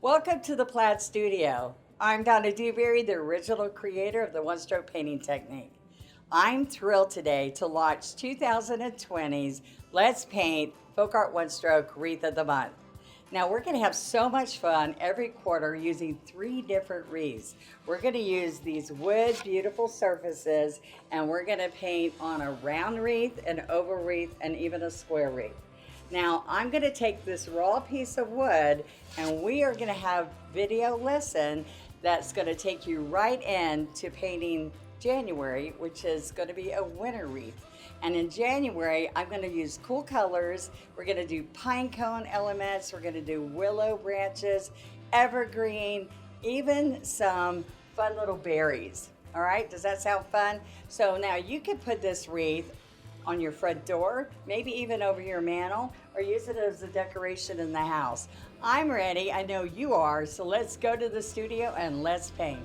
Welcome to the Plaid Studio. I'm Donna Dewberry, the original creator of the one stroke painting technique. I'm thrilled today to launch 2020's Let's Paint FolkArt One Stroke Wreath of the Month. Now, we're going to have so much fun every quarter using 3 different wreaths. We're going to use these wood, beautiful surfaces, and we're going to paint on a round wreath, an oval wreath, and even a square wreath. Now, I'm going to take this raw piece of wood and we are going to have video lesson that's going to take you right into painting January, which is going to be a winter wreath. And in January, I'm going to use cool colors. We're going to do pinecone elements. We're going to do willow branches, evergreen, even some fun little berries. All right, does that sound fun? So now you can put this wreath on your front door, maybe even over your mantle, or use it as a decoration in the house. I'm ready, I know you are, so let's go to the studio and let's paint.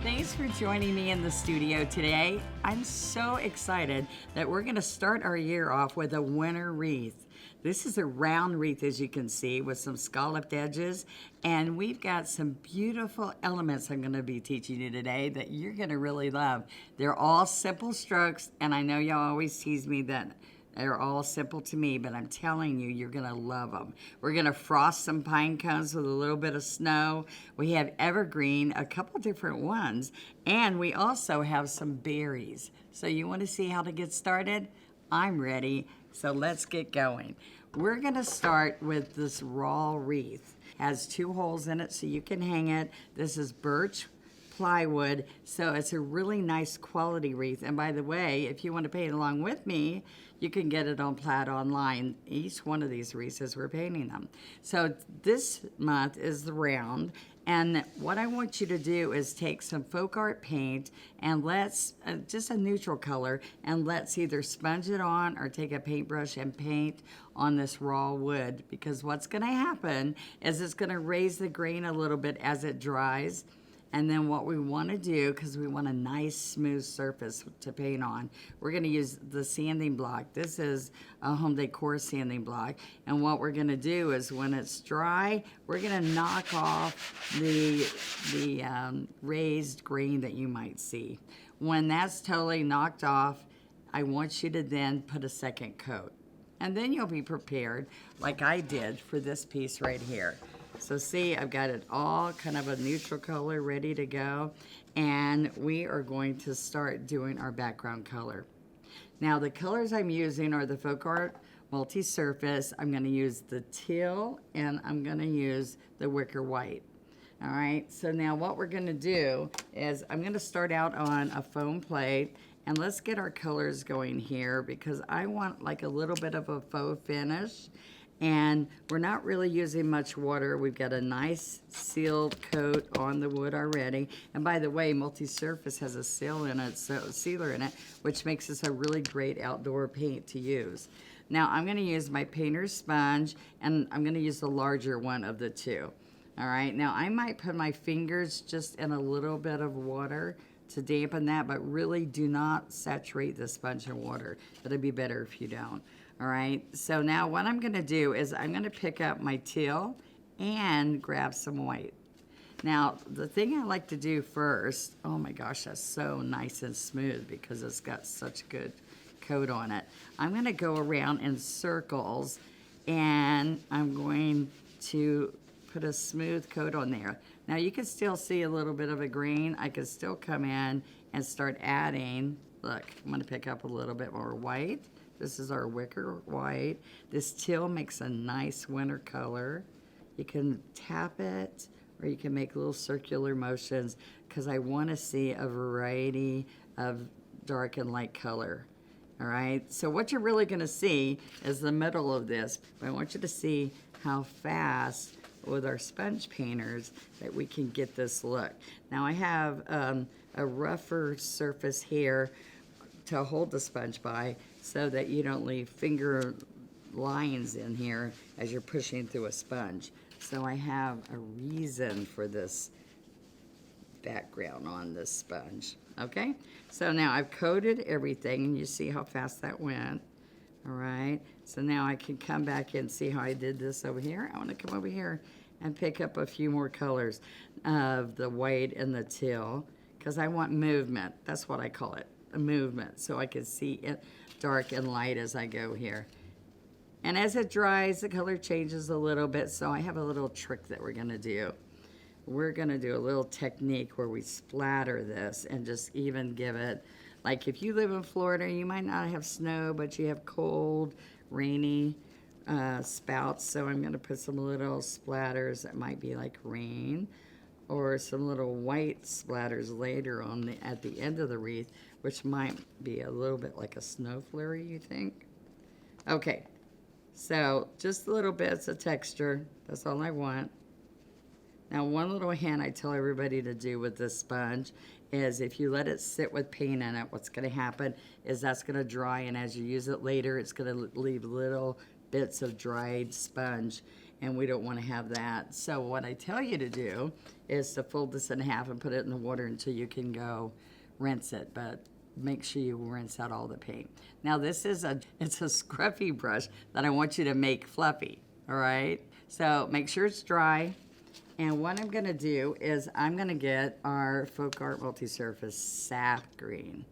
Thanks for joining me in the studio today. I'm so excited that we're going to start our year off with a winter wreath. This is a round wreath, as you can see, with some scalloped edges, and we've got some beautiful elements I'm going to be teaching you today that you're going to really love. They're all simple strokes, and I know y'all always tease me that they're all simple to me, but I'm telling you, you're going to love them. We're going to frost some pine cones with a little bit of snow. We have evergreen, a couple different ones, and we also have some berries. So you want to see how to get started? I'm ready, so let's get going. We're going to start with this raw wreath. It has 2 holes in it so you can hang it. This is birch plywood, so it's a really nice quality wreath. And by the way, if you want to paint along with me, you can get it on Plaid online. Each one of these wreaths as we're painting them. So this month is the round, and what I want you to do is take some folk art paint and let's, just a neutral color, and let's either sponge it on or take a paintbrush and paint on this raw wood, because what's going to happen is it's going to raise the grain a little bit as it dries. And then what we want to do, because we want a nice smooth surface to paint on, we're going to use the sanding block. This is a home decor sanding block. And what we're going to do is when it's dry, we're going to knock off the raised grain that you might see. When that's totally knocked off, I want you to then put a second coat. And then you'll be prepared, like I did for this piece right here. So see, I've got it all kind of a neutral color ready to go, and we are going to start doing our background color. Now the colors I'm using are the FolkArt multi-surface. I'm going to use the teal, and I'm going to use the wicker white. All right, so now what we're going to do is I'm going to start out on a foam plate, and let's get our colors going here because I want like a little bit of a faux finish. And we're not really using much water. We've got a nice sealed coat on the wood already. And by the way, multi-surface has a sealer in it, which makes this a really great outdoor paint to use. Now I'm gonna use my painter's sponge, and I'm gonna use the larger one of the 2. All right, now I might put my fingers just in a little bit of water to dampen that, but really do not saturate the sponge in water. It'll be better if you don't. All right, so now what I'm gonna do is I'm gonna pick up my teal and grab some white. Now, the thing I like to do first, oh my gosh, that's so nice and smooth because it's got such good coat on it. I'm gonna go around in circles and I'm going to put a smooth coat on there. Now you can still see a little bit of a green. I can still come in and start adding, look, I'm gonna pick up a little bit more white. This is our wicker white. This teal makes a nice winter color. You can tap it or you can make little circular motions because I want to see a variety of dark and light color. All right, so what you're really going to see is the middle of this. I want you to see how fast with our sponge painters that we can get this look. Now I have a rougher surface here to hold the sponge by so that you don't leave finger lines in here as you're pushing through a sponge. So I have a reason for this background on this sponge. Okay, so now I've coated everything and you see how fast that went. All right, so now I can come back and see how I did this over here. I want to come over here and pick up a few more colors of the white and the teal because I want movement. That's what I call it, a movement, so I can see it dark and light as I go here. And as it dries, the color changes a little bit, so I have a little trick that we're gonna do. We're gonna do a little technique where we splatter this and just even give it, like if you live in Florida, you might not have snow, but you have cold, rainy spouts, so I'm gonna put some little splatters that might be like rain, or some little white splatters later on at the end of the wreath, which might be a little bit like a snow flurry, you think? Okay. So just little bits of texture, that's all I want. Now one little hint I tell everybody to do with this sponge is if you let it sit with paint in it, what's gonna happen is that's gonna dry, and as you use it later, it's gonna leave little bits of dried sponge, and we don't wanna have that. So what I tell you to do is to fold this in half and put it in the water until you can go rinse it, but make sure you rinse out all the paint. Now this is it's a scruffy brush that I want you to make fluffy, all right? So make sure it's dry. And what I'm gonna do is I'm gonna get our FolkArt Multi-Surface Sap Green,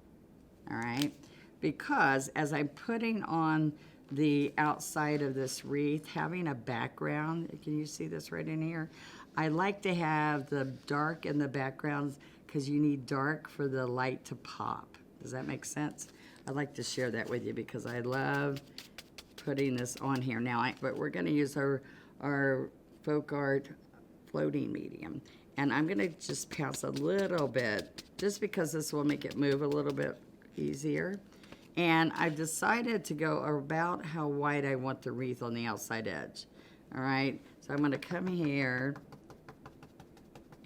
all right? Because as I'm putting on the outside of this wreath, having a background, can you see this right in here? I like to have the dark in the backgrounds because you need dark for the light to pop. Does that make sense? I'd like to share that with you because I love putting this on here. Now, but we're gonna use our FolkArt floating medium. And I'm gonna just pounce a little bit, just because this will make it move a little bit easier. And I've decided to go about how wide I want the wreath on the outside edge. All right, so I'm gonna come here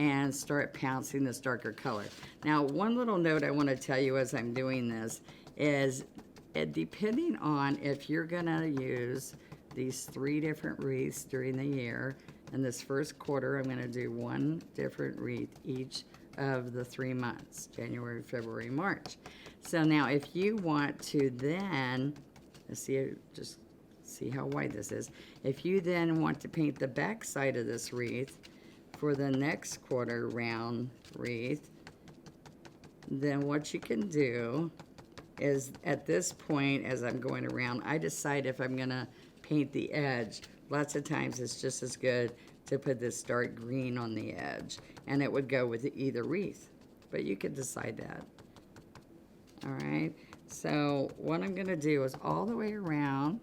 and start pouncing this darker color. Now, one little note I want to tell you as I'm doing this is, depending on if you're gonna use these 3 different wreaths during the year, in this first quarter, I'm gonna do 1 different wreath each of the 3 months, January, February, March. So now if you want to then, just see how wide this is. If you then want to paint the back side of this wreath, for the next quarter round wreath, then what you can do is at this point, as I'm going around, I decide if I'm gonna paint the edge. Lots of times it's just as good to put this dark green on the edge, and it would go with either wreath, but you can decide that. All right, so what I'm gonna do is all the way around,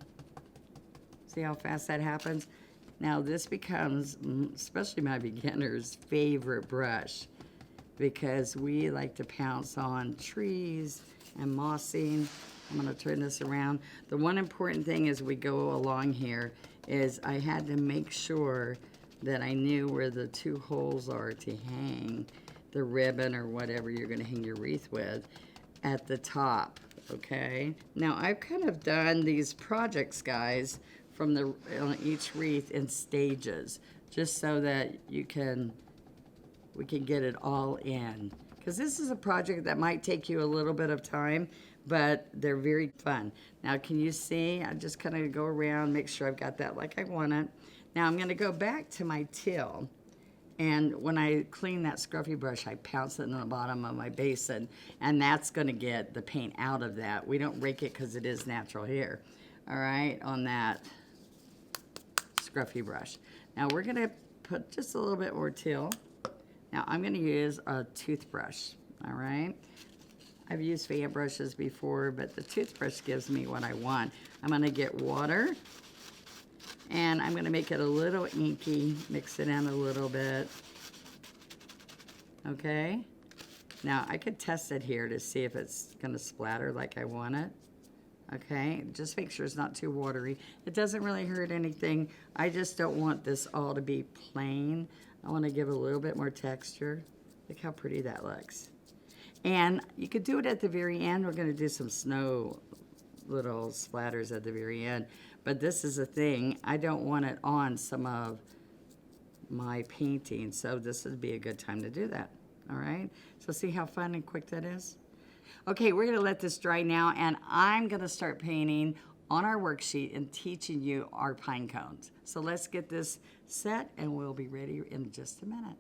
see how fast that happens? Now this becomes, especially my beginner's favorite brush, because we like to pounce on trees and mossing. I'm gonna turn this around. The one important thing as we go along here is I had to make sure that I knew where the 2 holes are to hang the ribbon or whatever you're gonna hang your wreath with at the top, okay? Now I've kind of done these projects, guys, from each wreath in stages, just so that we can get it all in. Because this is a project that might take you a little bit of time, but they're very fun. Now, can you see? I just kind of go around, make sure I've got that like I want it. Now, I'm gonna go back to my teal, and when I clean that scruffy brush, I pounce it in the bottom of my basin, and that's gonna get the paint out of that. We don't rake it because it is natural here, all right, on that scruffy brush. Now we're gonna put just a little bit more teal. Now I'm gonna use a toothbrush, all right? I've used fan brushes before, but the toothbrush gives me what I want. I'm gonna get water, and I'm gonna make it a little inky, mix it in a little bit, okay? Now I could test it here to see if it's gonna splatter like I want it. Okay, just make sure it's not too watery. It doesn't really hurt anything. I just don't want this all to be plain. I want to give a little bit more texture. Look how pretty that looks. And you could do it at the very end. We're going to do some snow little splatters at the very end. But this is a thing. I don't want it on some of my painting, so this would be a good time to do that. All right? So see how fun and quick that is? Okay, we're gonna let this dry now, and I'm gonna start painting on our worksheet and teaching you our pine cones. So let's get this set and we'll be ready in just a minute.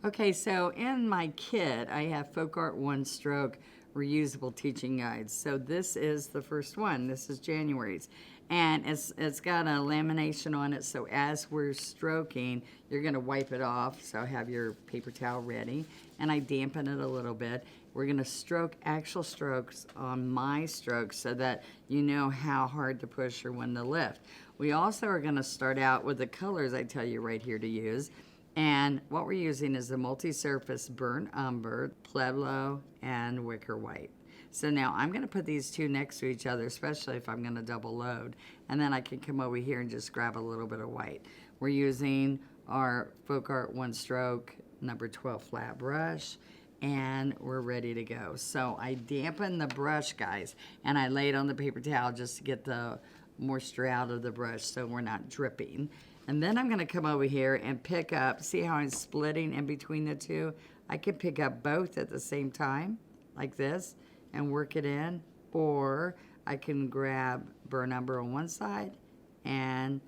Okay, so in my kit, I have FolkArt One Stroke reusable teaching guides. So this is the first one. This is January's. And it's got a lamination on it, so as we're stroking, you're gonna wipe it off, so have your paper towel ready. And I dampen it a little bit. We're gonna stroke actual strokes on my strokes so that you know how hard to push or when to lift. We also are gonna start out with the colors I tell you right here to use. And what we're using is the multi-surface burnt umber, pueblo, and wicker white. So now I'm gonna put these two next to each other, especially if I'm gonna double load. And then I can come over here and just grab a little bit of white. We're using our FolkArt One Stroke number 12 flat brush, and we're ready to go. So I dampen the brush, guys, and I lay it on the paper towel just to get the moisture out of the brush so we're not dripping. And then I'm gonna come over here and pick up, see how I'm splitting in between the two? I can pick up both at the same time, like this, and work it in, or I can grab burnt umber on one side and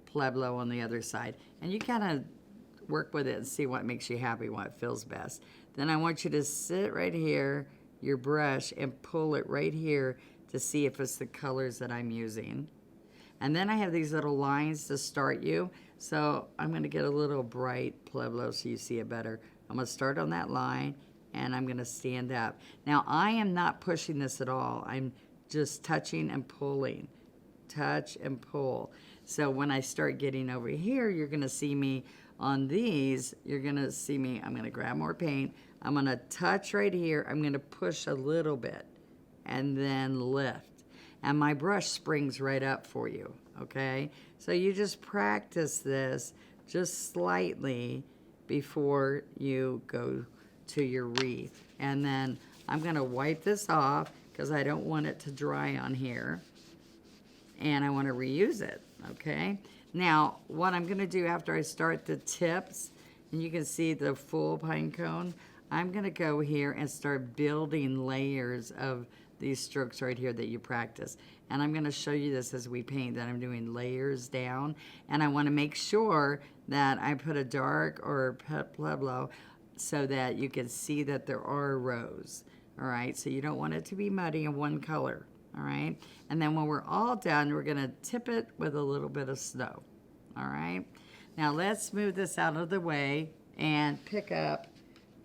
pueblo on the other side. And you kind of work with it and see what makes you happy, what feels best. Then I want you to sit right here, your brush, and pull it right here to see if it's the colors that I'm using. And then I have these little lines to start you. So I'm gonna get a little bright pueblo so you see it better. I'm gonna start on that line and I'm gonna stand up. Now I am not pushing this at all. I'm just touching and pulling, touch and pull. So when I start getting over here, you're gonna see me on these, you're gonna see me, I'm gonna grab more paint. I'm gonna touch right here. I'm gonna push a little bit and then lift. And my brush springs right up for you, okay? So you just practice this just slightly before you go to your wreath. And then I'm gonna wipe this off because I don't want it to dry on here. And I wanna reuse it, okay? Now, what I'm gonna do after I start the tips, and you can see the full pine cone, I'm gonna go here and start building layers of these strokes right here that you practice. And I'm gonna show you this as we paint, that I'm doing layers down. And I wanna make sure that I put a dark or pueblo so that you can see that there are rows, all right? So you don't want it to be muddy in one color, all right? And then when we're all done, we're gonna tip it with a little bit of snow, all right? Now let's move this out of the way and pick up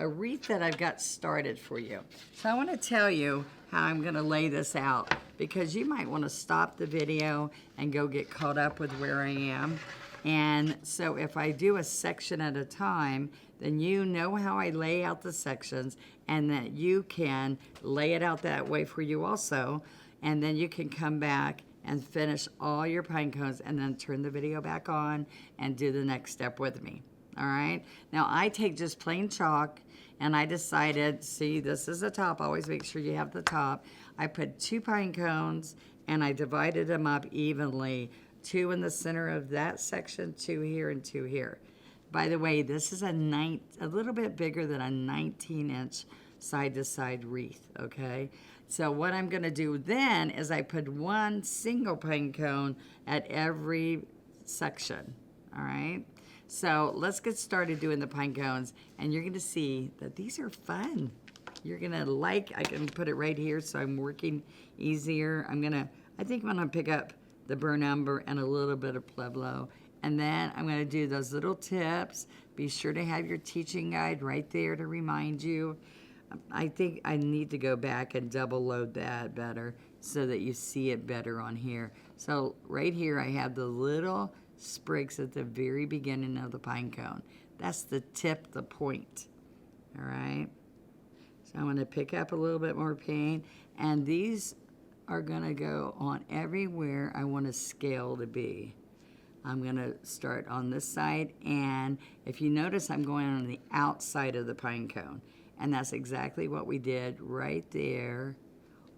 a wreath that I've got started for you. So I wanna tell you how I'm gonna lay this out because you might wanna stop the video and go get caught up with where I am. And so if I do a section at a time, then you know how I lay out the sections and that you can lay it out that way for you also. And then you can come back and finish all your pine cones and then turn the video back on and do the next step with me, all right? Now I take just plain chalk and I decided, see, this is the top, always make sure you have the top. I put 2 pine cones and I divided them up evenly, 2 in the center of that section, 2 here and 2 here. By the way, this is a little bit bigger than a 19-inch side-to-side wreath, okay? So what I'm gonna do then is I put 1 single pine cone at every section, all right? So let's get started doing the pine cones, and you're gonna see that these are fun. You're gonna like, I can put it right here so I'm working easier. I think I'm gonna pick up the burnt umber and a little bit of pueblo, and then I'm gonna do those little tips. Be sure to have your teaching guide right there to remind you. I think I need to go back and double load that better so that you see it better on here. So right here I have the little sprigs at the very beginning of the pine cone. That's the tip, the point, all right? So I'm gonna pick up a little bit more paint, and these are gonna go on everywhere I want a scale to be. I'm gonna start on this side, and if you notice, I'm going on the outside of the pine cone, and that's exactly what we did right there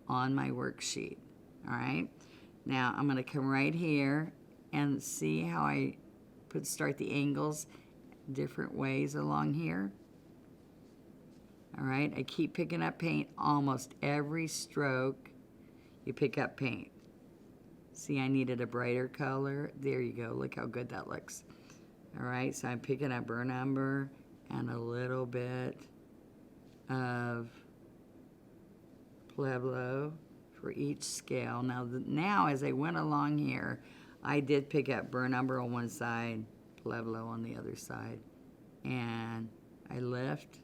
on my worksheet, all right? Now I'm gonna come right here and see how I start the angles different ways along here. All right, I keep picking up paint almost every stroke. You pick up paint. See, I needed a brighter color. There you go. Look how good that looks. All right, so I'm picking up burnt umber and a little bit of Pueblo for each scale. Now as I went along here, I did pick up burnt umber on one side, Pueblo on the other side. And I lift,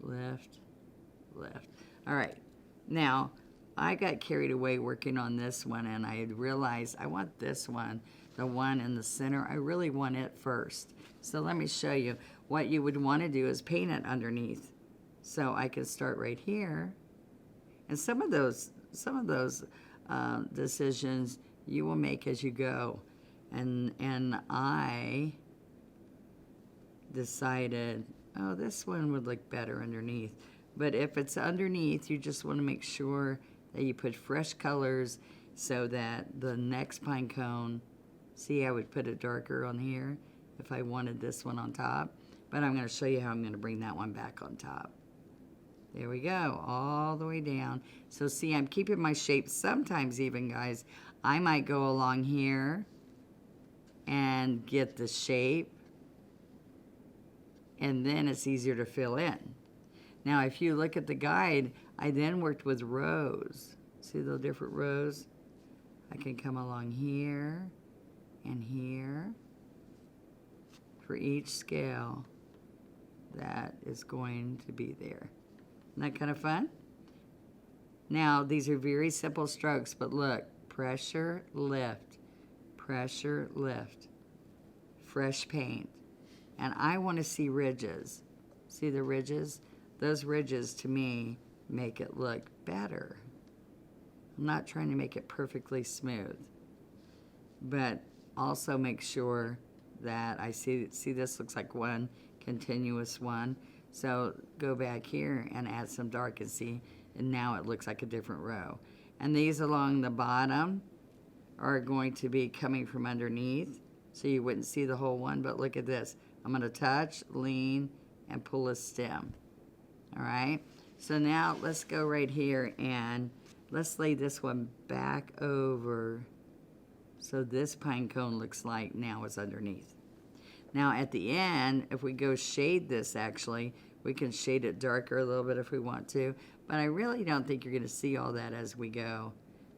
lift, lift. All right, now I got carried away working on this one, and I realized I want this one, the one in the center. I really want it first. So let me show you. What you would want to do is paint it underneath. So I can start right here. And some of those decisions you will make as you go. And I decided, oh, this one would look better underneath. But if it's underneath, you just want to make sure that you put fresh colors so that the next pine cone, see, I would put it darker on here if I wanted this one on top. But I'm going to show you how I'm going to bring that one back on top. There we go, all the way down. So see, I'm keeping my shape. Sometimes even, guys, I might go along here and get the shape, and then it's easier to fill in. Now, if you look at the guide, I then worked with rows. See the different rows? I can come along here and here for each scale that is going to be there. Isn't that kind of fun? Now, these are very simple strokes, but look, pressure, lift, fresh paint. And I want to see ridges. See the ridges? Those ridges, to me, make it look better. I'm not trying to make it perfectly smooth, but also make sure that I see this looks like one continuous one. So go back here and add some dark and see, and now it looks like a different row. And these along the bottom are going to be coming from underneath, so you wouldn't see the whole one, but look at this. I'm going to touch, lean, and pull a stem. All right, so now let's go right here and let's lay this one back over so this pine cone looks like now it's underneath. Now at the end, if we go shade this, actually, we can shade it darker a little bit if we want to, but I really don't think you're going to see all that as we go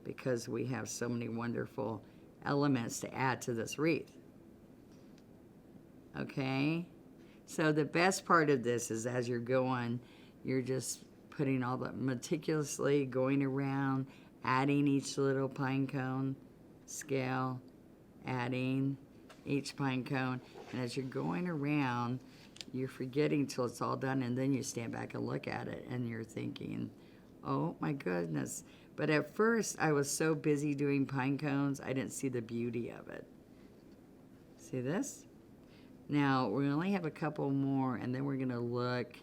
because we have so many wonderful elements to add to this wreath. Okay, so the best part of this is as you're going, you're just putting all the meticulously going around, adding each little pine cone scale, adding each pine cone, and as you're going around, you're forgetting till it's all done, and then you stand back and look at it, and you're thinking, oh my goodness. But at first, I was so busy doing pine cones, I didn't see the beauty of it. See this? Now, we only have a couple more, and then we're gonna look,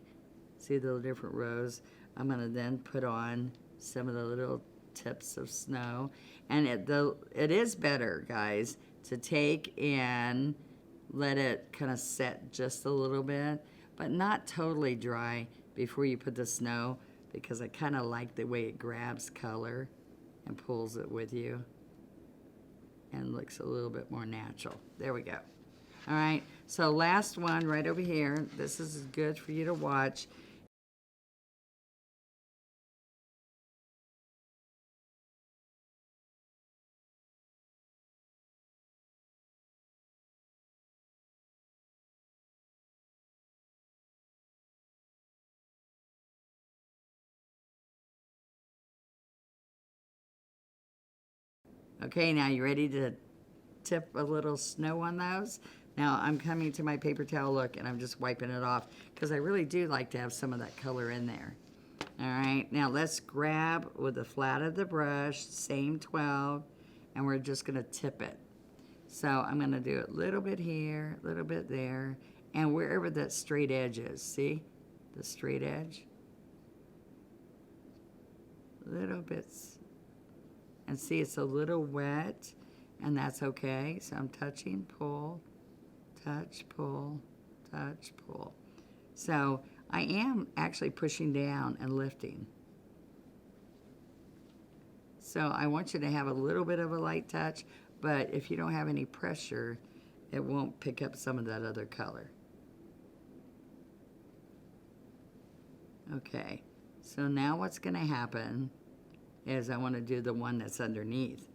see the different rows. I'm gonna then put on some of the little tips of snow. And it is better, guys, to take and let it kind of set just a little bit, but not totally dry before you put the snow, because I kind of like the way it grabs color and pulls it with you and looks a little bit more natural. There we go. All right, so last one right over here. This is good for you to watch. Okay, now you ready to tip a little snow on those? Now I'm coming to my paper towel look, and I'm just wiping it off because I really do like to have some of that color in there. All right, now let's grab with the flat of the brush, same 12, and we're just gonna tip it. So I'm gonna do it a little bit here, a little bit there, and wherever that straight edge is, see? The straight edge? Little bits. And see, it's a little wet, and that's okay. So I'm touching, pull, touch, pull, touch, pull. So I am actually pushing down and lifting. So I want you to have a little bit of a light touch, but if you don't have any pressure, it won't pick up some of that other color. Okay, so now what's gonna happen is I wanna do the one that's underneath.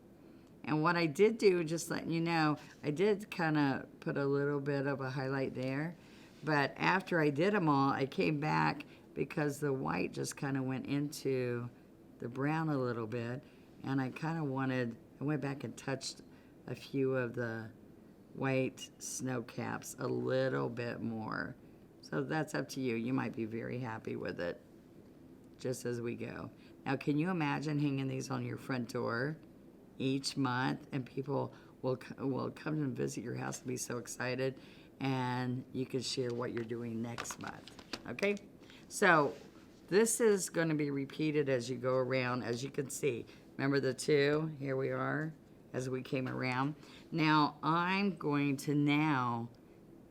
And what I did do, just letting you know, I did kind of put a little bit of a highlight there, but after I did them all, I came back because the white just kind of went into the brown a little bit, and I kind of wanted, I went back and touched a few of the white snow caps a little bit more. So that's up to you. You might be very happy with it, just as we go. Now, can you imagine hanging these on your front door each month, and people will come and visit your house and be so excited, and you can share what you're doing next month, okay? So this is going to be repeated as you go around, as you can see. Remember the two? Here we are as we came around. Now I'm going to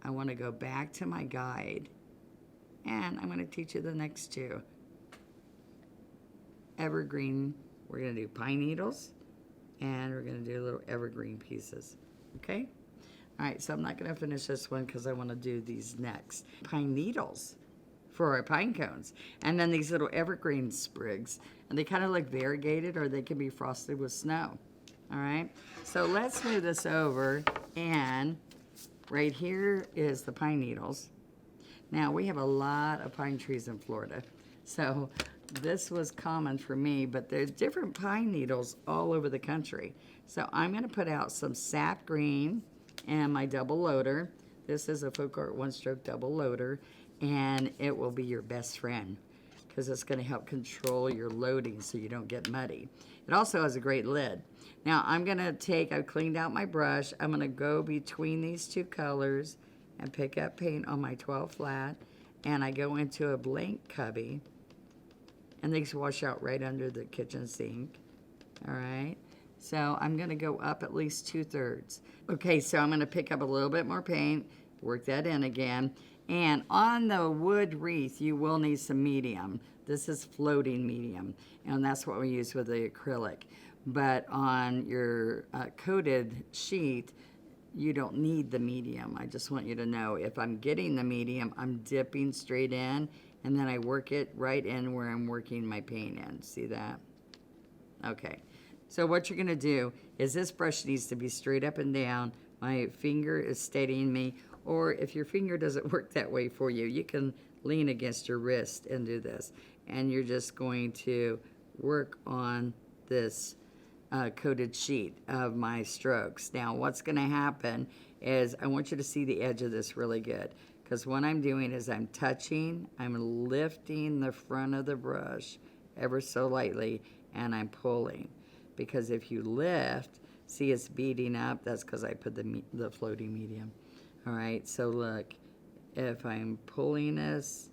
I want to go back to my guide, and I'm going to teach you the next two. Evergreen, we're going to do pine needles, and we're going to do little evergreen pieces, okay? All right, so I'm not going to finish this one because I want to do these next. Pine needles for our pine cones, and then these little evergreen sprigs, and they kind of look variegated, or they can be frosted with snow. All right, so let's move this over, and right here is the pine needles. Now, we have a lot of pine trees in Florida, so this was common for me, but there's different pine needles all over the country. So I'm going to put out some sap green and my double loader. This is a FolkArt One Stroke double loader, and it will be your best friend because it's going to help control your loading so you don't get muddy. It also has a great lid. Now I'm going to I've cleaned out my brush. I'm going to go between these two colors and pick up paint on my 12 flat, and I go into a blank cubby, and these wash out right under the kitchen sink. All right, so I'm going to go up at least 2/3. Okay, so I'm going to pick up a little bit more paint, work that in again, and on the wood wreath you will need some medium. This is floating medium, and that's what we use with the acrylic. But on your coated sheet, you don't need the medium. I just want you to know, if I'm getting the medium, I'm dipping straight in, and then I work it right in where I'm working my paint in. See that? Okay. So what you're gonna do is, this brush needs to be straight up and down. My finger is steadying me, or if your finger doesn't work that way for you, you can lean against your wrist and do this. And you're just going to work on this coated sheet of my strokes. Now what's gonna happen is, I want you to see the edge of this really good, because what I'm doing is I'm lifting the front of the brush ever so lightly, and I'm pulling. Because if you lift, see it's beating up, that's because I put the floating medium. All right, so look, if I'm pulling this,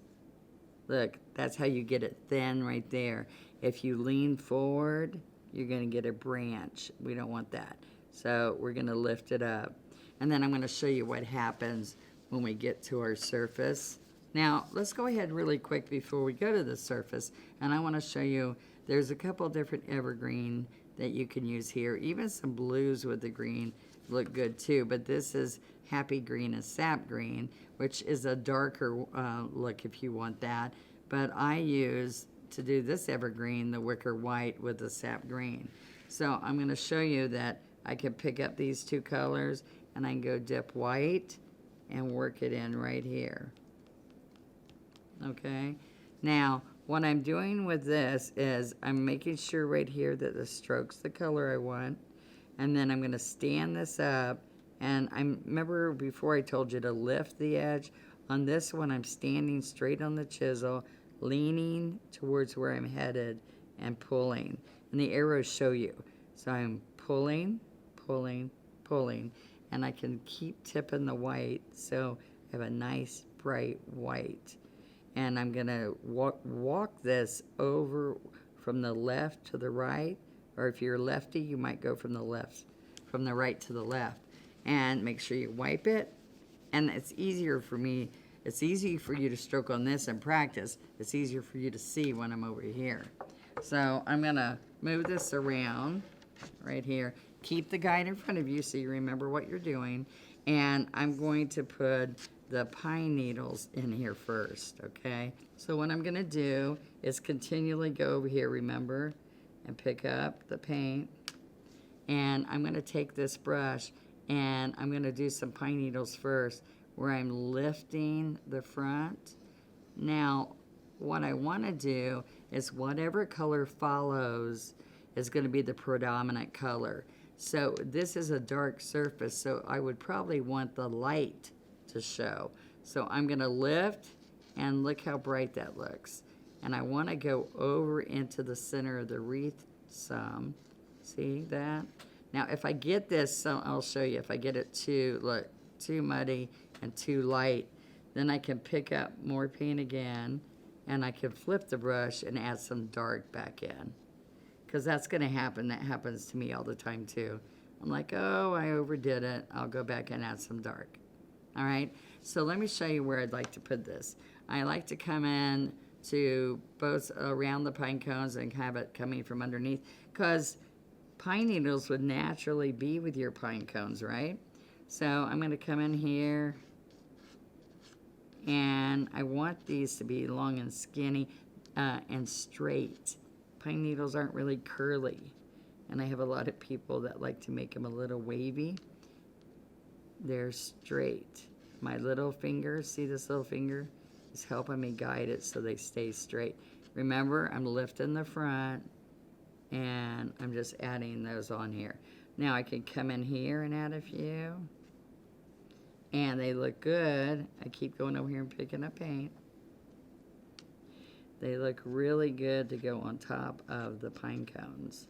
look, that's how you get it thin right there. If you lean forward, you're gonna get a branch. We don't want that. So we're gonna lift it up. And then I'm gonna show you what happens when we get to our surface. Now, let's go ahead really quick before we go to the surface, and I wanna show you, there's a couple different evergreen that you can use here. Even some blues with the green look good too, but this is happy green and sap green, which is a darker look if you want that. But I use, to do this evergreen, the wicker white with the sap green. So I'm gonna show you that I can pick up these two colors, and I can go dip white and work it in right here. Okay, now what I'm doing with this is I'm making sure right here that the stroke's the color I want, and then I'm gonna stand this up, and remember before I told you to lift the edge. On this one, I'm standing straight on the chisel, leaning towards where I'm headed and pulling, and the arrows show you. So I'm pulling, pulling, pulling, and I can keep tipping the white so I have a nice bright white. And I'm gonna walk this over from the left to the right, or if you're lefty, you might go from the right to the left. And make sure you wipe it. And it's easier for me, it's easy for you to stroke on this and practice. It's easier for you to see when I'm over here. So I'm gonna move this around right here. Keep the guide in front of you so you remember what you're doing. And I'm going to put the pine needles in here first, okay? So what I'm gonna do is continually go over here, remember, and pick up the paint. And I'm gonna take this brush and I'm gonna do some pine needles first where I'm lifting the front. Now, what I wanna do is whatever color follows is gonna be the predominant color. So this is a dark surface, so I would probably want the light to show. So I'm gonna lift, and look how bright that looks. And I wanna go over into the center of the wreath some. See that? Now if I get this, so I'll show you, if I get it too muddy and too light, then I can pick up more paint again, and I can flip the brush and add some dark back in. Because that's gonna happen, that happens to me all the time too. I'm like, oh, I overdid it. I'll go back and add some dark. All right, so let me show you where I'd like to put this. I like to come in to both around the pine cones and have it coming from underneath, because pine needles would naturally be with your pine cones, right? So I'm gonna come in here, and I want these to be long and skinny and straight. Pine needles aren't really curly, and I have a lot of people that like to make them a little wavy. They're straight. My little finger, see this little finger, is helping me guide it so they stay straight. Remember, I'm lifting the front, and I'm just adding those on here. Now I can come in here and add a few, and they look good. I keep going over here and picking up paint. They look really good to go on top of the pine cones.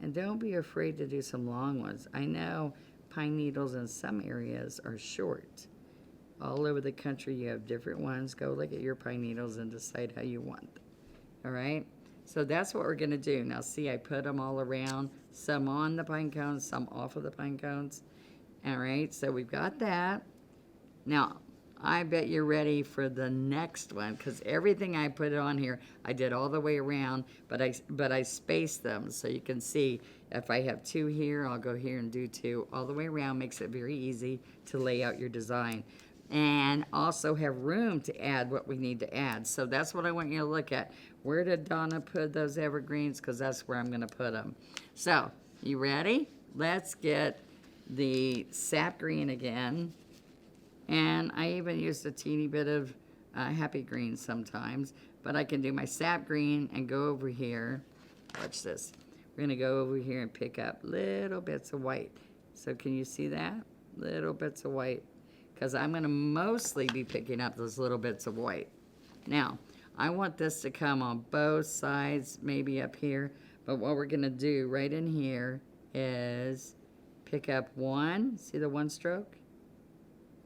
And don't be afraid to do some long ones. I know pine needles in some areas are short. All over the country you have different ones. Go look at your pine needles and decide how you want them. All right? So that's what we're gonna do. Now see, I put them all around, some on the pine cones, some off of the pine cones. All right, so we've got that. Now, I bet you're ready for the next one, because everything I put on here, I did all the way around, but I spaced them, so you can see if I have two here, I'll go here and do two all the way around. Makes it very easy to lay out your design, and also have room to add what we need to add. So that's what I want you to look at. Where did Donna put those evergreens? Because that's where I'm going to put them. So, you ready? Let's get the sap green again. And I even used a teeny bit of happy green sometimes, but I can do my sap green and go over here. Watch this. We're gonna go over here and pick up little bits of white. So can you see that? Little bits of white. Because I'm gonna mostly be picking up those little bits of white. Now, I want this to come on both sides, maybe up here, but what we're gonna do right in here is pick up one, see the one stroke?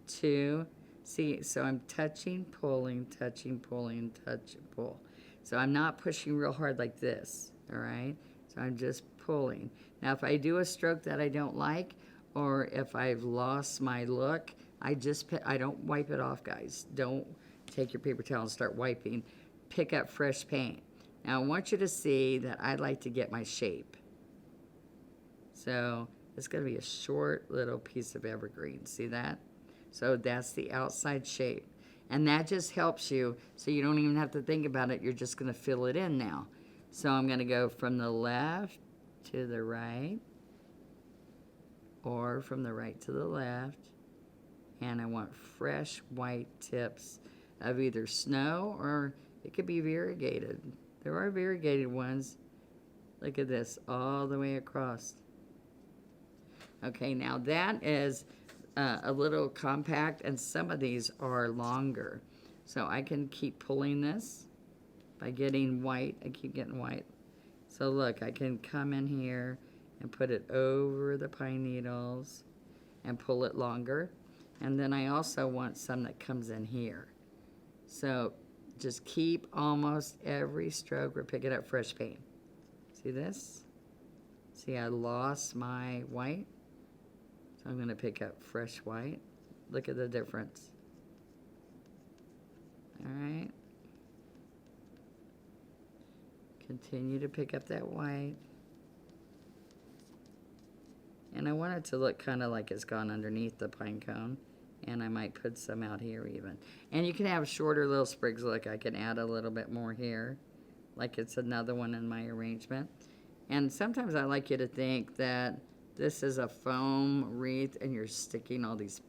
Two, see, so I'm touching, pulling, touching, pulling, touch, pull. So I'm not pushing real hard like this, all right? So I'm just pulling. Now if I do a stroke that I don't like, or if I've lost my look, I don't wipe it off, guys. Don't take your paper towel and start wiping. Pick up fresh paint. Now I want you to see that I like to get my shape. So it's gonna be a short little piece of evergreen, see that? So that's the outside shape. And that just helps you, so you don't even have to think about it. You're just gonna fill it in now. So I'm gonna go from the left to the right, or from the right to the left. And I want fresh white tips of either snow, or it could be variegated. There are variegated ones. Look at this, all the way across. Okay, now that is a little compact, and some of these are longer. So I can keep pulling this by getting white. I keep getting white. So look, I can come in here and put it over the pine needles and pull it longer. And then I also want some that comes in here. So just keep almost every stroke. We're picking up fresh paint. See this? See, I lost my white. So I'm gonna pick up fresh white. Look at the difference. All right. Continue to pick up that white. And I want it to look kind of like it's gone underneath the pine cone. And I might put some out here even. And you can have shorter little sprigs. Look, I can add a little bit more here, like it's another one in my arrangement. And sometimes I like you to think that this is a foam wreath and you're sticking all these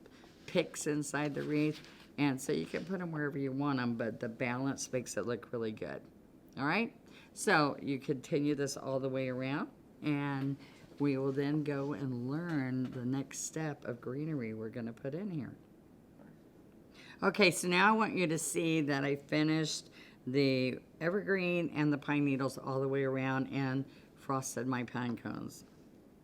picks inside the wreath. And so you can put them wherever you want them, but the balance makes it look really good. All right? So you continue this all the way around, and we will then go and learn the next step of greenery we're going to put in here. Okay, so now I want you to see that I finished the evergreen and the pine needles all the way around and frosted my pine cones.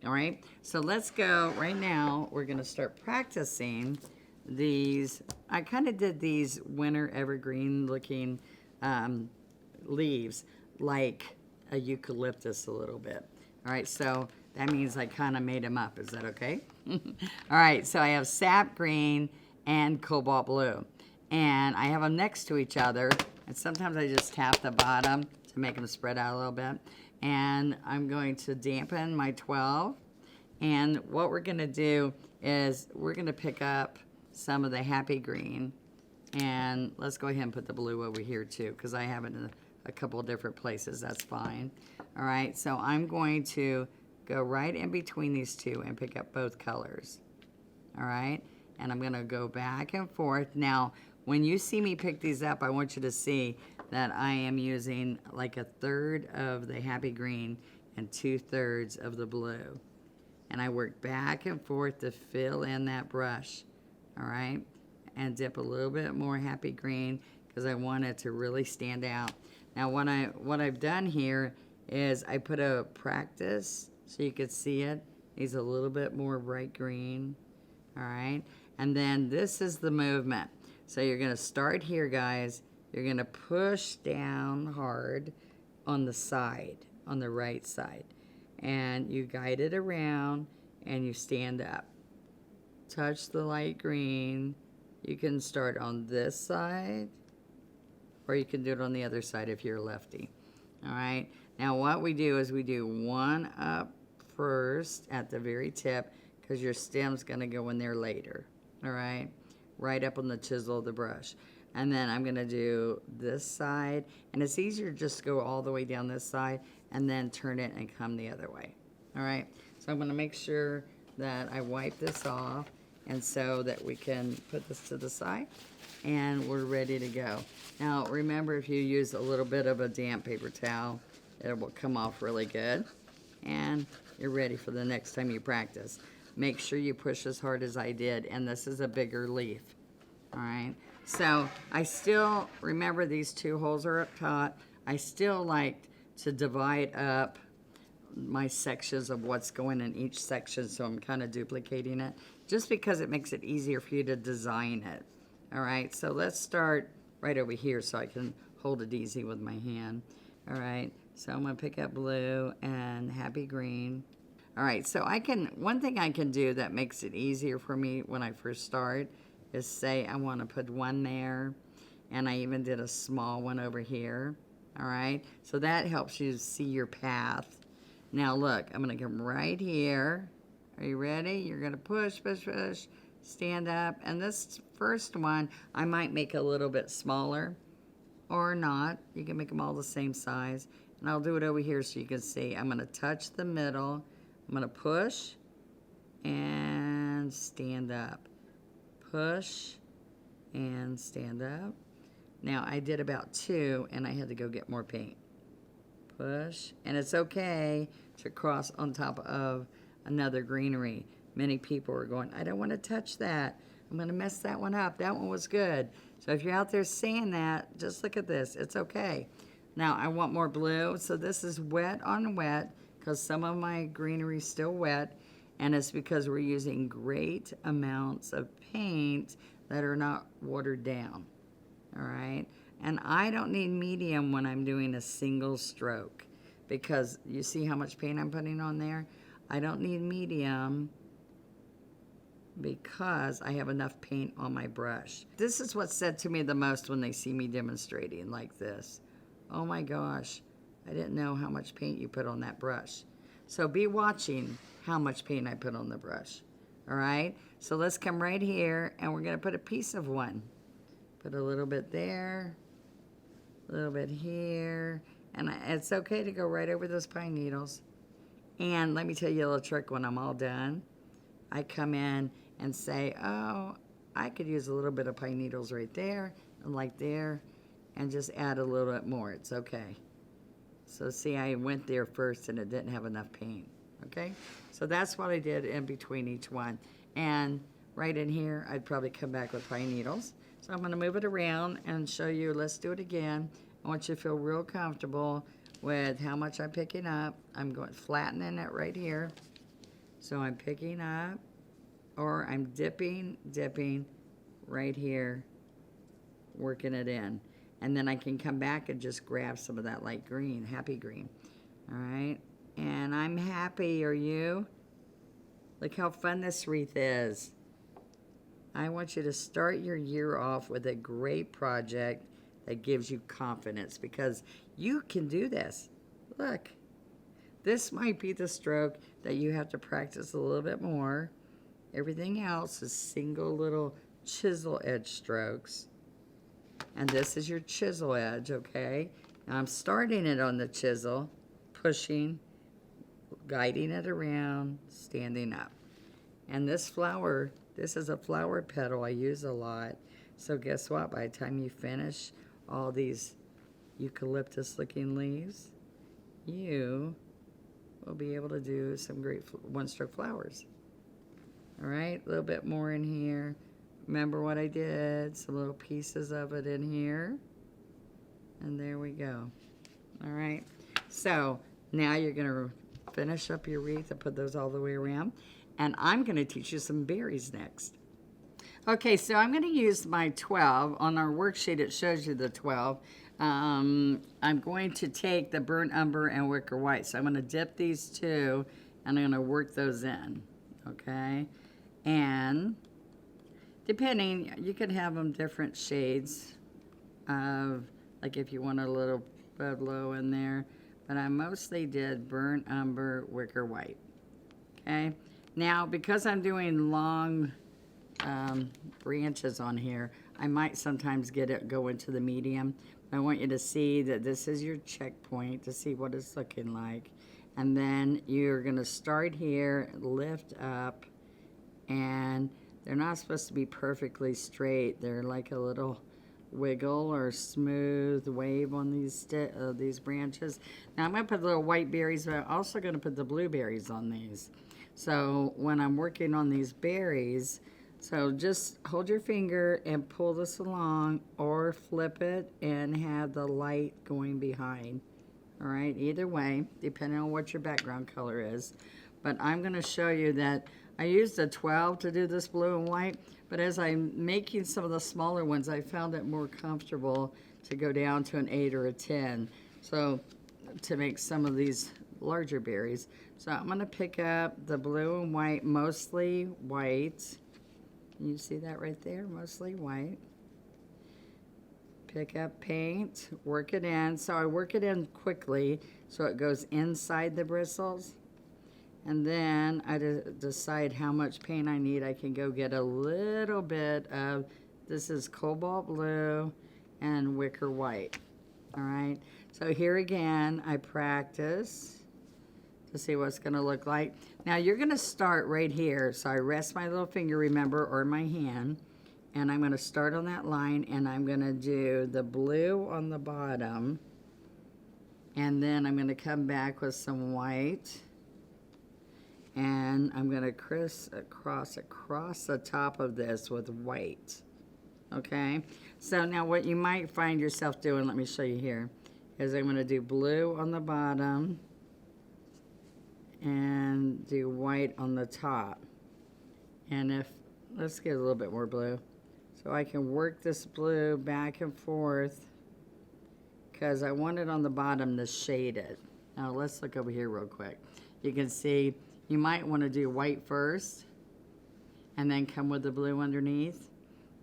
All right, so let's go right now. We're going to start practicing these. I kind of did these winter evergreen looking leaves like a eucalyptus a little bit. All right, so that means I kind of made them up. Is that okay? All right, so I have sap green and cobalt blue. And I have them next to each other. And sometimes I just tap the bottom to make them spread out a little bit. And I'm going to dampen my 12. And what we're going to do is we're going to pick up some of the happy green. And let's go ahead and put the blue over here too, because I have it in a couple of different places. That's fine. All right, so I'm going to go right in between these two and pick up both colors. All right, and I'm going to go back and forth. Now, when you see me pick these up, I want you to see that I am using like 1/3 of the happy green and 2/3 of the blue. And I work back and forth to fill in that brush. All right, and dip a little bit more happy green because I want it to really stand out. Now, what I've done here is I put a practice so you could see it. Needs a little bit more bright green. All right, and then this is the movement. So you're going to start here, guys. You're going to push down hard on the side, on the right side. And you guide it around and you stand up. Touch the light green. You can start on this side or you can do it on the other side if you're a lefty. All right. Now what we do is we do one up first at the very tip because your stem's going to go in there later. All right. Right up on the chisel of the brush. And then I'm going to do this side. And it's easier just to go all the way down this side and then turn it and come the other way. All right. So I'm going to make sure that I wipe this off and so that we can put this to the side and we're ready to go. Now remember, if you use a little bit of a damp paper towel, it will come off really good. And you're ready for the next time you practice. Make sure you push as hard as I did, and this is a bigger leaf. All right, so I still, remember these two holes are up top. I still like to divide up my sections of what's going in each section, so I'm kind of duplicating it, just because it makes it easier for you to design it. All right, so let's start right over here so I can hold it easy with my hand. All right, so I'm gonna pick up blue and happy green. All right, so one thing I can do that makes it easier for me when I first start is say I want to put one there, and I even did a small one over here. All right, so that helps you see your path. Now look, I'm going to come right here. Are you ready? You're going to push, push, push, stand up, and this first one I might make a little bit smaller or not. You can make them all the same size, and I'll do it over here so you can see. I'm going to touch the middle. I'm going to push and stand up. Push and stand up. Now I did about 2 and I had to go get more paint. Push, and it's okay to cross on top of another greenery. Many people are going, I don't want to touch that. I'm going to mess that one up. That one was good. So if you're out there saying that, just look at this. It's okay. Now I want more blue, so this is wet on wet, because some of my greenery is still wet, and it's because we're using great amounts of paint that are not watered down. All right, and I don't need medium when I'm doing a single stroke, because you see how much paint I'm putting on there? I don't need medium. I'm going to come right here, are you ready? You're going to push, push, push, stand up, and this first one I might make a little bit smaller or not. You can make them all the same size, and I'll do it over here so you can see. I'm going to touch the middle. I'm going to push and stand up. Push and stand up. Now I did about 2 and I had to go get more paint. Push and stand up. because I have enough paint on my brush. This is what's said to me the most when they see me demonstrating like this. Oh my gosh, I didn't know how much paint you put on that brush. So be watching how much paint I put on the brush. All right, so let's come right here and we're gonna put a piece of one. Put a little bit there, a little bit here, and it's okay to go right over those pine needles. And let me tell you a little trick when I'm all done. I come in and say, oh, I could use a little bit of pine needles right there and like there, and just add a little bit more. It's okay. So see, I went there first and it didn't have enough paint. Okay, so that's what I did in between each one. And right in here, I'd probably come back with pine needles. So I'm gonna move it around and show you. Let's do it again. I want you to feel real comfortable with how much I'm picking up. I'm going flattening it right here. So I'm picking up, or I'm dipping right here, working it in. And then I can come back and just grab some of that light green, happy green. All right, and I'm happy, are you? Look how fun this wreath is. I want you to start your year off with a great project that gives you confidence, because you can do this. Look, this might be the stroke that you have to practice a little bit more. Everything else is single little chisel edge strokes. And this is your chisel edge, okay? Now I'm starting it on the chisel, pushing, guiding it around, standing up. And this flower, this is a flower petal I use a lot. So guess what? By the time you finish all these eucalyptus looking leaves, you will be able to do some great one-stroke flowers. All right, a little bit more in here. Remember what I did? Some little pieces of it in here. And there we go. All right, so now you're gonna finish up your wreath and put those all the way around. And I'm gonna teach you some berries next. Okay, so I'm gonna use my 12. On our worksheet, it shows you the 12. I'm going to take the burnt umber and wicker white. So I'm gonna dip these two and I'm gonna work those in, okay? And depending, you can have them different shades of, like if you want a little pueblo in there, but I mostly did burnt umber, wicker white, okay? Now, because I'm doing long branches on here, I might sometimes get it go into the medium. I want you to see that this is your checkpoint to see what it's looking like. And then you're gonna start here, lift up, and they're not supposed to be perfectly straight. They're like a little wiggle or smooth wave on these branches. Now I'm gonna put little white berries, but I'm also gonna put the blueberries on these. So when I'm working on these berries, so just hold your finger and pull this along, or flip it and have the light going behind. All right, either way, depending on what your background color is. But I'm gonna show you that I used a 12 to do this blue and white, but as I'm making some of the smaller ones, I found it more comfortable to go down to an 8 or a 10. So to make some of these larger berries. So I'm gonna pick up the blue and white, mostly white. You see that right there, mostly white. Pick up paint, work it in. So I work it in quickly so it goes inside the bristles. And then I decide how much paint I need. I can go get a little bit of, this is cobalt blue and wicker white. All right, so here again, I practice to see what it's gonna look like. Now you're gonna start right here. So I rest my little finger, remember, or my hand, and I'm gonna start on that line, and I'm gonna do the blue on the bottom, and then I'm gonna come back with some white, and I'm gonna crisscross across the top of this with white, okay? So now what you might find yourself doing, let me show you here, is I'm gonna do blue on the bottom, and do white on the top. And let's get a little bit more blue. So I can work this blue back and forth because I want it on the bottom to shade it. Now let's look over here real quick. You can see, you might want to do white first and then come with the blue underneath.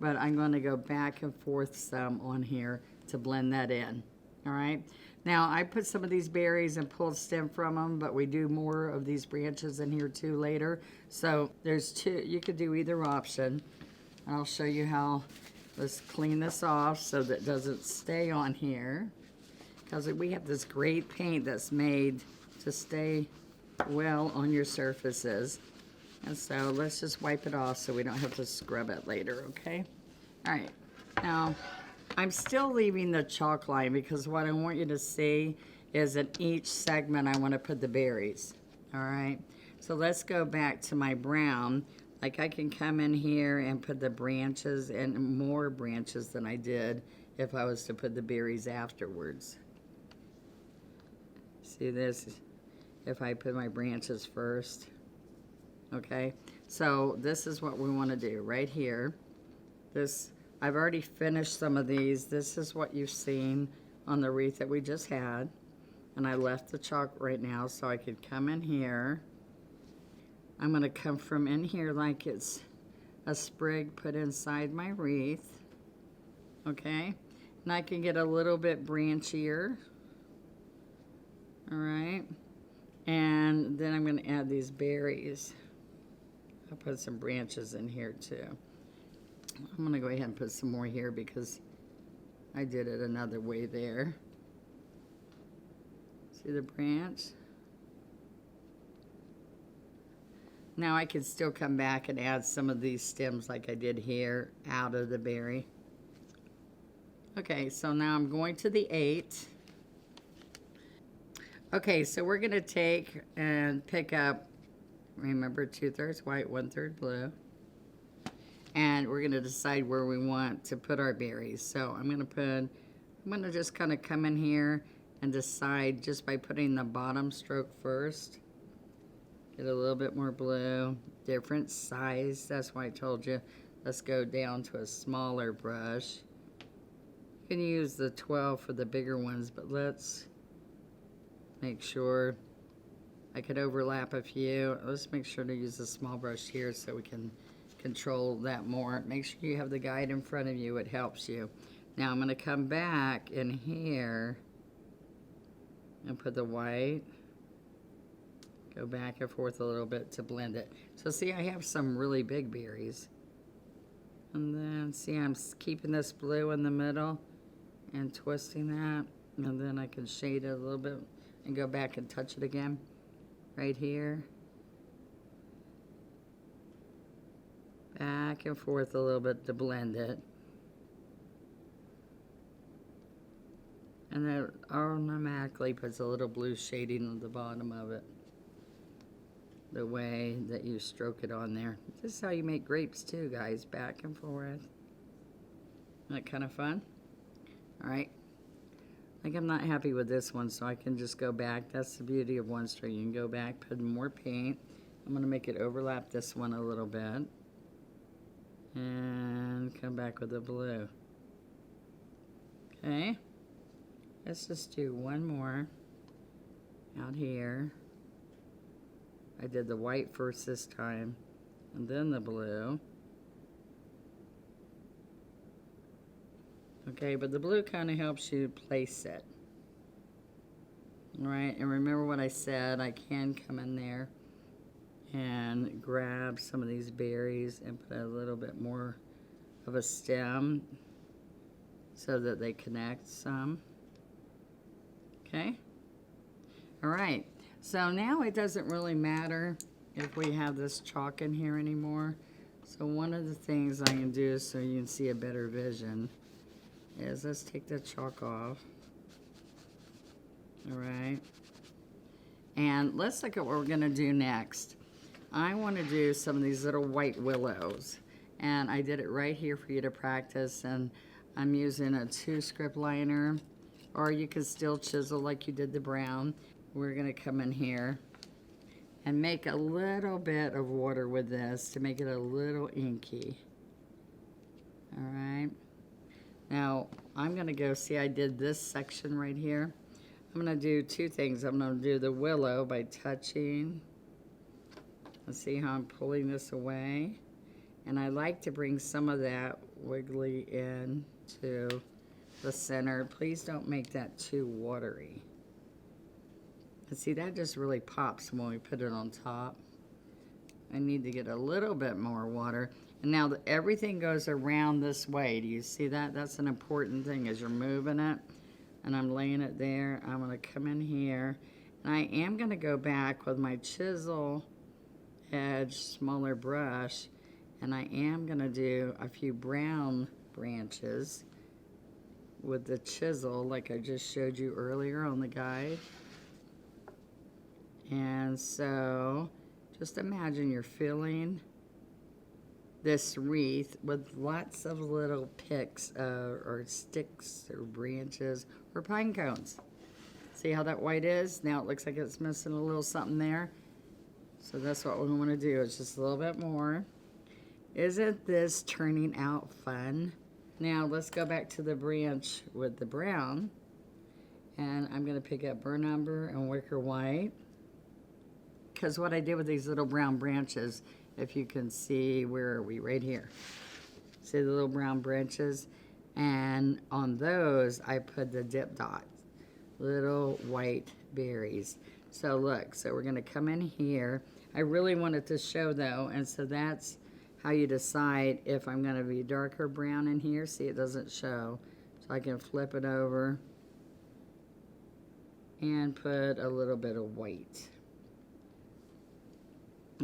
But I'm going to go back and forth some on here to blend that in. All right. Now I put some of these berries and pulled stem from them, but we do more of these branches in here too later. So there's two, you could do either option. I'll show you how. Let's clean this off so that it doesn't stay on here, because we have this great paint that's made to stay well on your surfaces. And so let's just wipe it off so we don't have to scrub it later, okay? All right, now I'm still leaving the chalk line because what I want you to see is in each segment I want to put the berries, all right? So let's go back to my brown. Like I can come in here and put the branches and more branches than I did if I was to put the berries afterwards. See this? If I put my branches first. Okay, so this is what we want to do right here. This, I've already finished some of these. This is what you've seen on the wreath that we just had. And I left the chalk right now so I could come in here. I'm going to come from in here like it's a sprig put inside my wreath. Okay, and I can get a little bit branchier. All right, and then I'm going to add these berries. I'll put some branches in here too. I'm going to go ahead and put some more here because I did it another way there. See the branch? Now I can still come back and add some of these stems like I did here out of the berry. Okay, so now I'm going to the 8. Okay, so we're going to take and pick up, remember, 2/3 white, 1/3 blue. And we're going to decide where we want to put our berries. So I'm going to just kind of come in here and decide just by putting the bottom stroke first. Get a little bit more blue, different size. That's why I told you, let's go down to a smaller brush. You can use the 12 for the bigger ones, but let's make sure. I could overlap a few. Let's make sure to use a small brush here so we can control that more. Make sure you have the guide in front of you. It helps you. Now I'm going to come back in here and put the white. Go back and forth a little bit to blend it. So see, I have some really big berries. And then see, I'm keeping this blue in the middle and twisting that. And then I can shade it a little bit and go back and touch it again right here. Back and forth a little bit to blend it. And then automatically puts a little blue shading on the bottom of it. The way that you stroke it on there. This is how you make grapes too, guys. Back and forth. Isn't that kind of fun? All right. Like I'm not happy with this one, so I can just go back. That's the beauty of one stroke. You can go back, put more paint. I'm going to make it overlap this one a little bit. And come back with the blue. Okay. Let's just do one more out here. I did the white first this time, and then the blue. Okay, but the blue kind of helps you place it. All right, and remember what I said, I can come in there and grab some of these berries and put a little bit more of a stem so that they connect some. Okay? All right. So now it doesn't really matter if we have this chalk in here anymore. So one of the things I can do so you can see a better vision is let's take the chalk off. All right. And let's look at what we're going to do next. I want to do some of these little white willows. And I did it right here for you to practice. And I'm using a 2 script liner, or you can still chisel like you did the brown. We're going to come in here and make a little bit of water with this to make it a little inky. All right. Now, I'm going to go, see I did this section right here. I'm going to do 2 things. I'm going to do the willow by touching. Let's see how I'm pulling this away. And I like to bring some of that wiggly in to the center. Please don't make that too watery. And see, that just really pops when we put it on top. I need to get a little bit more water. And now everything goes around this way. Do you see that? That's an important thing as you're moving it. And I'm laying it there. I'm gonna come in here. And I am gonna go back with my chisel edge, smaller brush. And I am gonna do a few brown branches with the chisel like I just showed you earlier on the guide. And so just imagine you're filling this wreath with lots of little picks or sticks or branches or pine cones. See how that white is? Now it looks like it's missing a little something there. So that's what we want to do. It's just a little bit more. Isn't this turning out fun? Now let's go back to the branch with the brown. And I'm going to pick up burnt umber and wicker white. Because what I did with these little brown branches, if you can see, where are we? Right here. See the little brown branches? And on those, I put the dip dots, little white berries. So look, so we're gonna come in here. I really wanted to show though, and so that's how you decide if I'm gonna be darker brown in here. See, it doesn't show. So I can flip it over and put a little bit of white.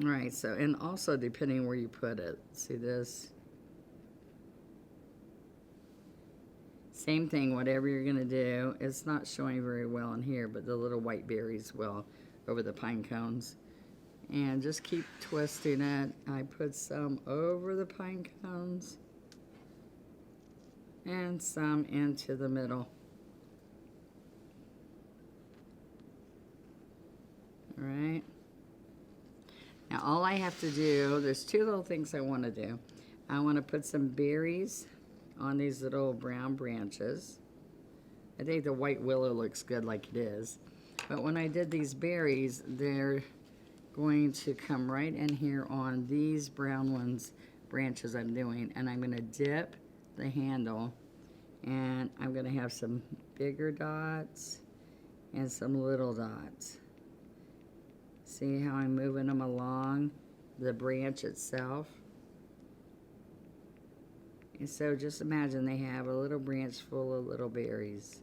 All right, so, and also depending where you put it, see this? Same thing, whatever you're gonna do. It's not showing very well in here, but the little white berries will over the pine cones. And just keep twisting it. I put some over the pine cones and some into the middle. All right. Now all I have to do, there's two little things I want to do. I want to put some berries on these little brown branches. I think the white willow looks good like it is. But when I did these berries, they're going to come right in here on these brown ones, branches I'm doing. And I'm going to dip the handle. And I'm going to have some bigger dots and some little dots. See how I'm moving them along the branch itself? And so just imagine they have a little branch full of little berries.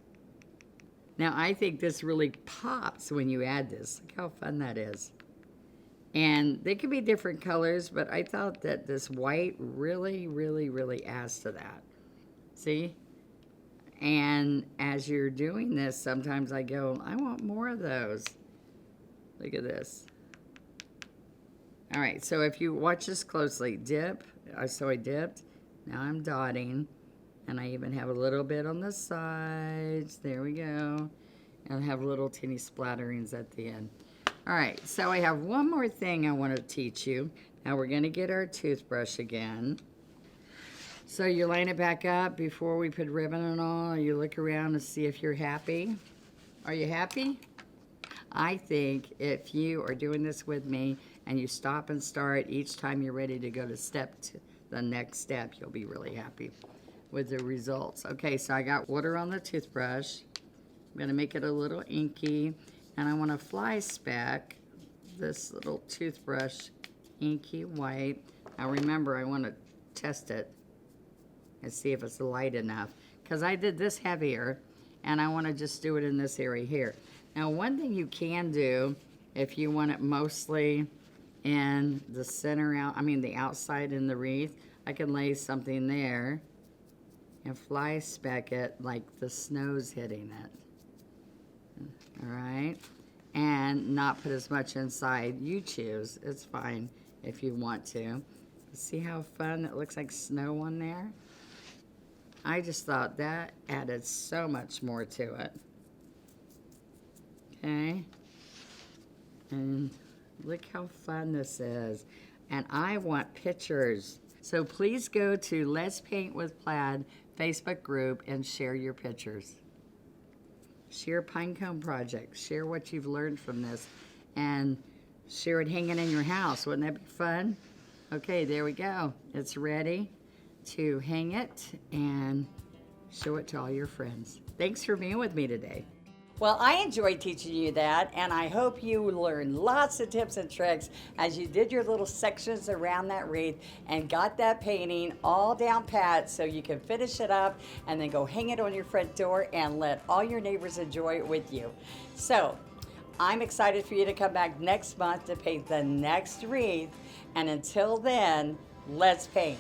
Now I think this really pops when you add this. Look how fun that is. And they could be different colors, but I thought that this white really, really, really adds to that. See? And as you're doing this, sometimes I go, I want more of those. Look at this. All right, so if you watch this closely, dip. So I dipped. Now I'm dotting. And I even have a little bit on the sides. There we go. And I have little teeny splatterings at the end. All right, so I have one more thing I want to teach you. Now we're going to get our toothbrush again. So you line it back up before we put ribbon and all. You look around and see if you're happy. Are you happy? I think if you are doing this with me and you stop and start each time you're ready to go to the next step, you'll be really happy with the results. Okay, so I got water on the toothbrush. I'm gonna make it a little inky, and I wanna fly speck this little toothbrush inky white. Now remember, I wanna test it and see if it's light enough, because I did this heavier, and I wanna just do it in this area here. Now, one thing you can do, if you want it mostly in the center the outside in the wreath, I can lay something there and fly speck it like the snow's hitting it. All right? And not put as much inside. You choose. It's fine if you want to. See how fun it looks like snow on there? I just thought that added so much more to it. Okay, and look how fun this is. And I want pictures. So please go to Let's Paint with Plaid Facebook group and share your pictures. Share Pinecone projects. Share what you've learned from this. And share it hanging in your house. Wouldn't that be fun? Okay, there we go. It's ready to hang it and show it to all your friends. Thanks for being with me today. Well, I enjoyed teaching you that, and I hope you learned lots of tips and tricks as you did your little sections around that wreath and got that painting all down pat so you can finish it up and then go hang it on your front door and let all your neighbors enjoy it with you. So, I'm excited for you to come back next month to paint the next wreath, and until then, let's paint.